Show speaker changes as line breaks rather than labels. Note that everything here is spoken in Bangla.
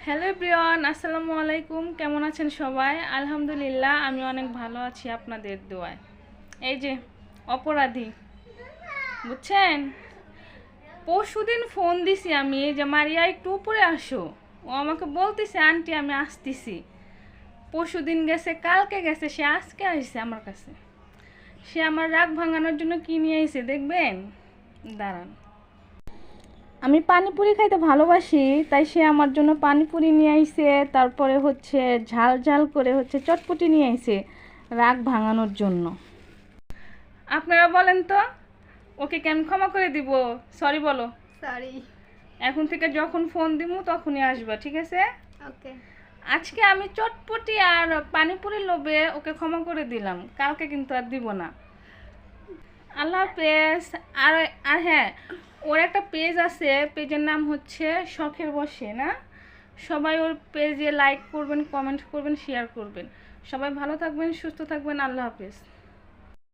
হ্যালো এভরিওয়ান, আসসালামু আলাইকুম। কেমন আছেন সবাই? আলহামদুলিল্লাহ, আমি অনেক ভালো আছি আপনাদের দোয়ায়। এই যে অপরাধী, বুঝছেন? পরশুদিন ফোন দিছি আমি যে মারিয়া একটু উপরে আসো। ও আমাকে বলতেছে আন্টি আমি আসতেছি। পরশুদিন গেছে, কালকে গেছে, সে আজকে আসছে আমার কাছে। সে আমার রাগ ভাঙানোর জন্য কি নিয়ে আইছে দেখবেন, দাঁড়ান। আমি পানিপুরি খাইতে ভালোবাসি, তাই সে আমার জন্য পানিপুরি নিয়ে আইছে, তারপরে হচ্ছে ঝাল ঝাল করে হচ্ছে চটপটি নিয়ে আইছে রাগ ভাঙানোর জন্য। আপনারা বলেন তো, ওকে কেন ক্ষমা করে দিব? সরি বলো।
সরি।
এখন থেকে যখন ফোন দিব তখনই আসবা, ঠিক আছে?
ওকে।
আজকে আমি চটপটি আর পানিপুরির লোভে ওকে ক্ষমা করে দিলাম, কালকে কিন্তু আর দিব না। আল্লাহ হাফেজ। আর আর হ্যাঁ, ওর একটা পেজ আছে, পেজের নাম হচ্ছে শখের বসে না। সবাই ওর পেজে লাইক করবেন, কমেন্ট করবেন, শেয়ার করবেন। সবাই ভালো থাকবেন, সুস্থ থাকবেন। আল্লাহ হাফেজ।